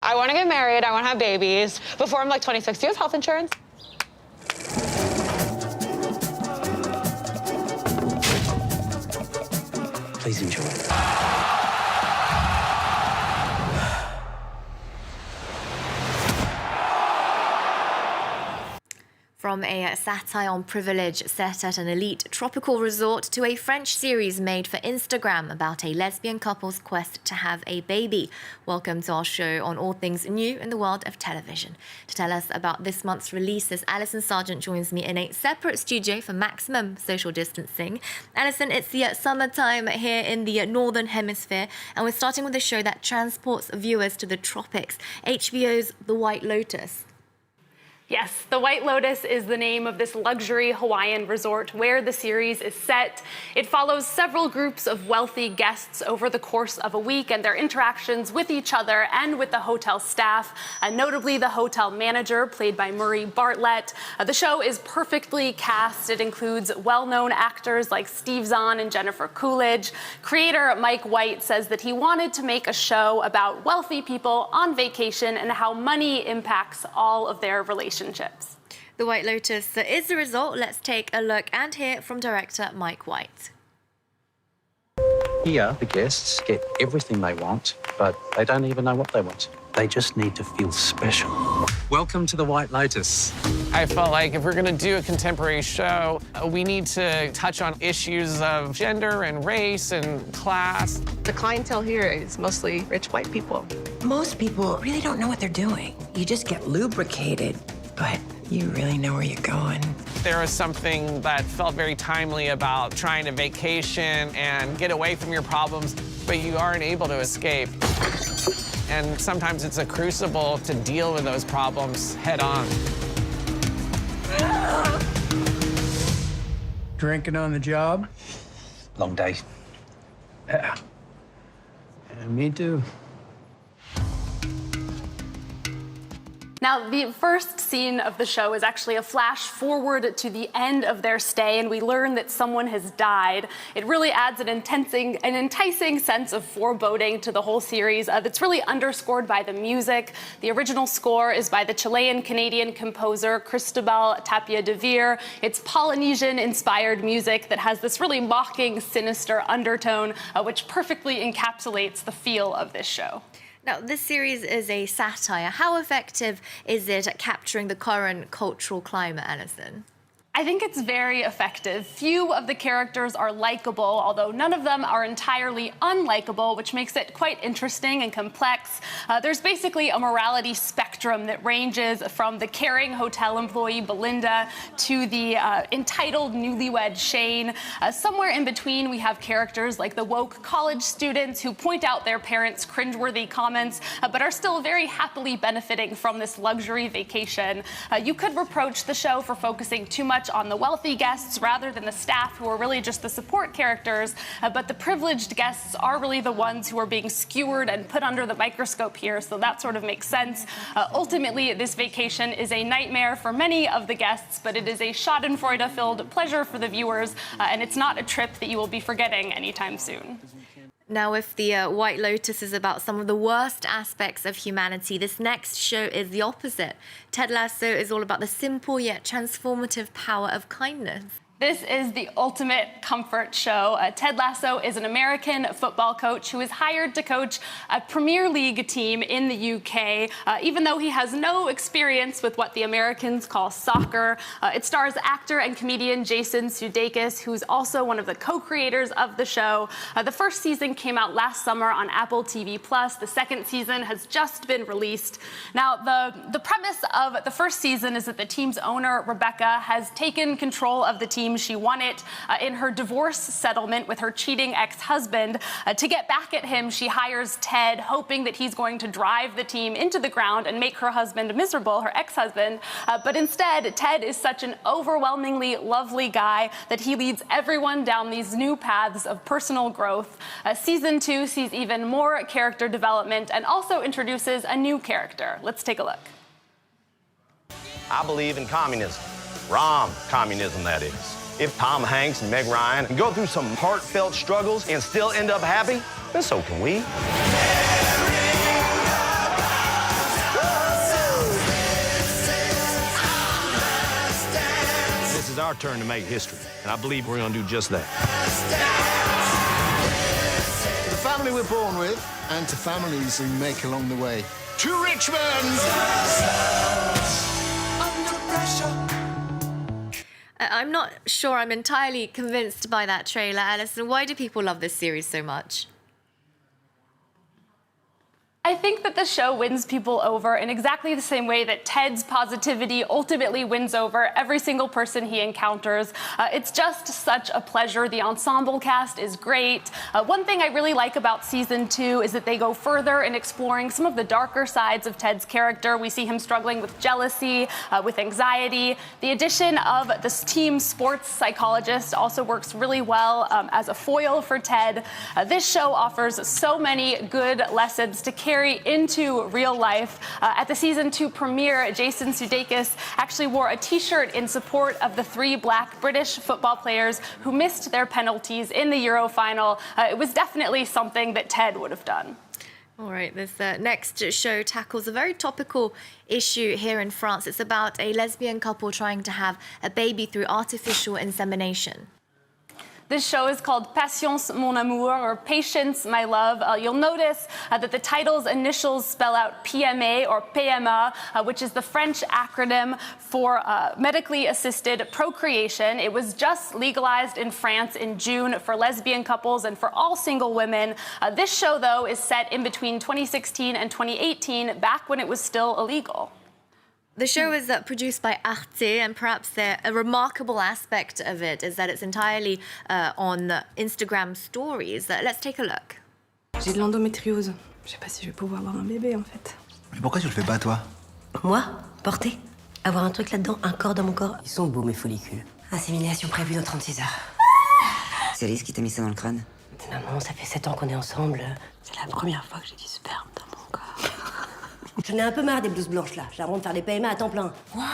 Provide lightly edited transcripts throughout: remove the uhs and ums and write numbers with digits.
I want to get married, I want to have babies. Before I'm like 26, do you have health insurance? Please enjoy. From a satire on privilege set at an elite tropical resort to a French series made for Instagram about a lesbian couple's quest to have a baby. Welcome to our show on all things new in the world of television. To tell us about this month's releases, Alison Sargent joins me in a separate studio for maximum social distancing. Alison, it's the summertime here in the Northern Hemisphere, and we're starting with a show that transports viewers to the tropics, HBO's The White Lotus. Yes, The White Lotus is the name of this luxury Hawaiian resort where the series is set. It follows several groups of wealthy guests over the course of a week and their interactions with each other and with the hotel staff, notably the hotel manager, played by Murray Bartlett. The show is perfectly cast. It includes well-known actors like Steve Zahn and Jennifer Coolidge. Creator Mike White says that he wanted to make a show about wealthy people on vacation and how money impacts all of their relationships. The White Lotus is the result. Let's take a look and hear from director Mike White. Here, the guests get everything they want, but they don't even know what they want. They just need to feel special. Welcome to the White Lotus. I felt like if we're going to do a contemporary show, we need to touch on issues of gender and race and class. The clientele here is mostly rich white people. Most people really don't know what they're doing. You just get lubricated, but you really know where you're going. There was something that felt very timely about trying to vacation and get away from your problems, but you aren't able to escape. And sometimes it's a crucible to deal with those problems head on. Drinking on the job? Long day. Yeah. Me too. Now, the first scene of the show is actually a flash forward to the end of their stay, and we learn that someone has died. It really adds an enticing sense of foreboding to the whole series that's really underscored by the music. The original score is by the Chilean-Canadian composer Cristobal Tapia de Veer. It's Polynesian-inspired music that has this really mocking, sinister undertone, which perfectly encapsulates the feel of this show. Now, this series is a satire. How effective is it at capturing the current cultural climate, Alison? I think it's very effective. Few of the characters are likable, although none of them are entirely unlikable, which makes it quite interesting and complex. There's basically a morality spectrum that ranges from the caring hotel employee Belinda to the entitled newlywed Shane. Somewhere in between, we have characters like the woke college students who point out their parents' cringeworthy comments, but are still very happily benefiting from this luxury vacation. You could reproach the show for focusing too much on the wealthy guests rather than the staff, who are really just the support characters, but the privileged guests are really the ones who are being skewered and put under the microscope here, so that sort of makes sense. Ultimately, this vacation is a nightmare for many of the guests, but it is a schadenfreude-filled pleasure for the viewers, and it's not a trip that you will be forgetting anytime soon. Now, if the White Lotus is about some of the worst aspects of humanity, this next show is the opposite. Ted Lasso is all about the simple yet transformative power of kindness. This is the ultimate comfort show. Ted Lasso is an American football coach who is hired to coach a Premier League team in the UK, even though he has no experience with what the Americans call soccer. It stars actor and comedian Jason Sudeikis, who's also one of the co-creators of the show. The first season came out last summer on Apple TV+. The second season has just been released. Now, the premise of the first season is that the team's owner, Rebecca, has taken control of the team team. She won it in her divorce settlement with her cheating ex-husband. To get back at him, she hires Ted, hoping that he's going to drive the team into the ground and make her husband miserable, her ex-husband. But instead, Ted is such an overwhelmingly lovely guy that he leads everyone down these new paths of personal growth. Season 2 sees even more character development and also introduces a new character. Let's take a look. I believe in communism. Rom communism, that is. If Tom Hanks and Meg Ryan can go through some heartfelt struggles and still end up happy, then so can we. This is our turn to make history, and I believe we're going to do just that. To the family we're born with, and to families we make along the way. To Richmond! I'm not sure I'm entirely convinced by that trailer, Alison. Why do people love this series so much? I think that the show wins people over in exactly the same way that Ted's positivity ultimately wins over every single person he encounters. It's just such a pleasure. The ensemble cast is great. One thing I really like about season 2 is that they go further in exploring some of the darker sides of Ted's character. We see him struggling with jealousy, with anxiety. The addition of this team sports psychologist also works really well as a foil for Ted. This show offers so many good lessons to carry into real life. At the season 2 premiere, Jason Sudeikis actually wore a t-shirt in support of the 3 black British football players who missed their penalties in the Euro final. It was definitely something that Ted would have done. All right, this next show tackles a very topical issue here in France. It's about a lesbian couple trying to have a baby through artificial insemination. This show is called Patience, mon amour, or Patience, my love. You'll notice that the title's initials spell out PMA or PMA, which is the French acronym for medically assisted procreation. It was just legalized in France in June for lesbian couples and for all single women. This show, though, is set in between 2016 and 2018, back when it was still illegal. The show is produced by Arte, and perhaps a remarkable aspect of it is that it's entirely on Instagram stories. Let's take a look. J'ai de l'endométriose. Je sais pas si je vais pouvoir avoir un bébé, en fait. Mais pourquoi tu le fais pas, toi? Moi? Porter? Avoir un truc là-dedans? Un corps dans mon corps? Ils sont beaux, mes follicules. Insémination prévue dans 36 heures. C'est Alice qui t'a mis ça dans le crâne? Maman, ça fait 7 ans qu'on est ensemble. C'est la première fois que j'ai du sperme dans mon corps. J'en ai un peu marre des blouses blanches, là. J'ai l'impression de faire des PMA à temps plein. Waouh!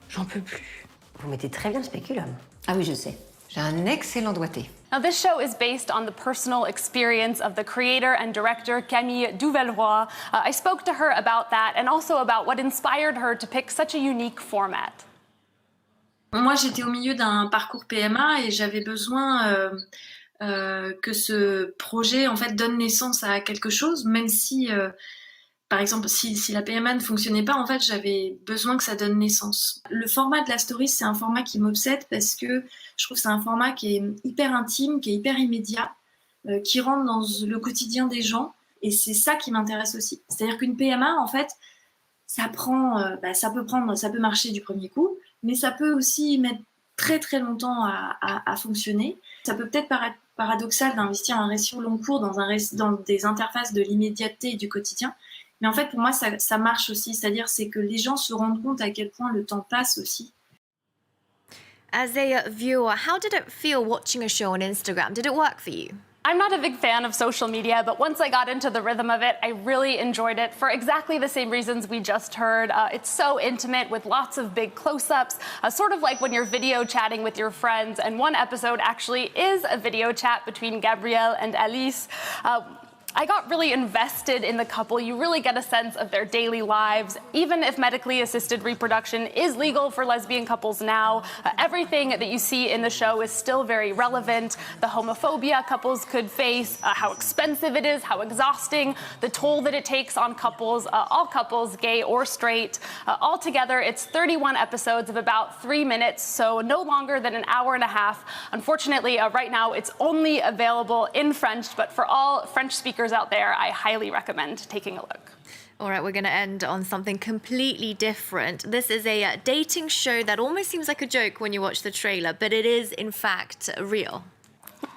J'en peux plus. Vous mettez très bien le spéculum. Ah oui, je sais. J'ai un excellent doigté. Now, this show is based on the personal experience of the creator and director Camille Duvelroy. I spoke to her about that and also about what inspired her to pick such a unique format. Moi, j'étais au milieu d'un parcours PMA et j'avais besoin que ce projet en fait donne naissance à quelque chose, même si, par exemple, si la PMA ne fonctionnait pas, en fait, j'avais besoin que ça donne naissance. Le format de la story, c'est un format qui m'obsède parce que je trouve que c'est un format qui est hyper intime, qui est hyper immédiat, qui rentre dans le quotidien des gens, et c'est ça qui m'intéresse aussi. C'est-à-dire qu'une PMA, en fait, ça peut marcher du premier coup, mais ça peut aussi mettre très très longtemps à fonctionner. Ça peut peut-être paraître paradoxal d'investir un récit au long cours dans des interfaces de l'immédiateté et du quotidien, mais en fait pour moi ça marche aussi, c'est-à-dire c'est que les gens se rendent compte à quel point le temps passe aussi. As a viewer, how did it feel watching a show on Instagram? Did it work for you? I'm not a big fan of social media, but once I got into the rhythm of it, I really enjoyed it for exactly the same reasons we just heard. It's so intimate with lots of big close-ups, sort of like when you're video chatting with your friends, and one episode actually is a video chat between Gabrielle and Alice. I got really invested in the couple. You really get a sense of their daily lives. Even if medically assisted reproduction is legal for lesbian couples now, everything that you see in the show is still very relevant. The homophobia couples could face, how expensive it is, how exhausting, the toll that it takes on couples, all couples, gay or straight. Altogether, it's 31 episodes of about 3 minutes, so no longer than an hour and a half. Unfortunately, right now, it's only available in French, but for all French speakers viewers out there, I highly recommend taking a look. All right, we're going to end on something completely different. This is a dating show that almost seems like a joke when you watch the trailer, but it is, in fact, real.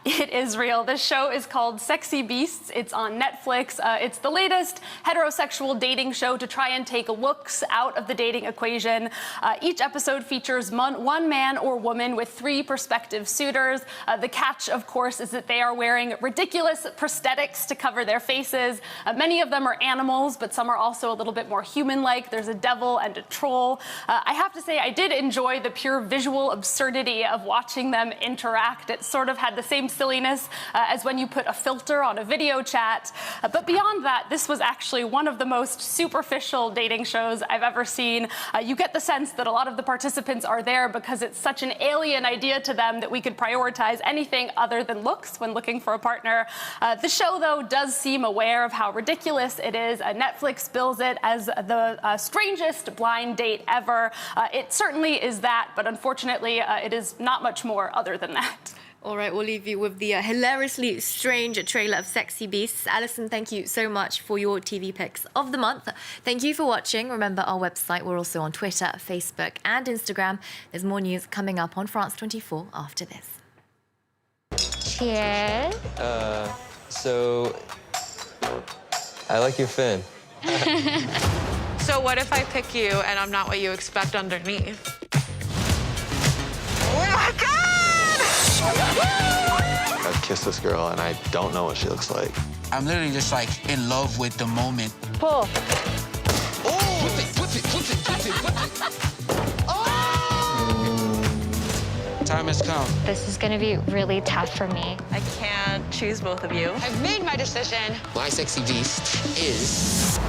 It is real. This show is called Sexy Beasts. It's on Netflix. It's the latest heterosexual dating show to try and take looks out of the dating equation. Each episode features one man or woman with 3 prospective suitors. The catch, of course, is that they are wearing ridiculous prosthetics to cover their faces. Many of them are animals, but some are also a little bit more human-like. There's a devil and a troll. I have to say, I did enjoy the pure visual absurdity of watching them interact. It sort of had the same silliness as when you put a filter on a video chat. But beyond that, this was actually one of the most superficial dating shows I've ever seen. You get the sense that a lot of the participants are there because it's such an alien idea to them that we could prioritize anything other than looks when looking for a partner. The show, though, does seem aware of how ridiculous it is. Netflix bills it as the strangest blind date ever. It certainly is that, but unfortunately, it is not much more other than that. All right, we'll leave you with the hilariously strange trailer of Sexy Beasts. Alison, thank you so much for your TV picks of the month. Thank you for watching. Remember our website. We're also on Twitter, Facebook, and Instagram. There's more news coming up on France 24 after this. Cheers. So I like your fin. So what if I pick you and I'm not what you expect underneath? Oh my God! I've kissed this girl and I don't know what she looks like. I'm literally just like in love with the moment. Pull. Oh! Whip it. Oh! Time has come. This is gonna be really tough for me. I can't choose both of you. I've made my decision. My sexy beast is...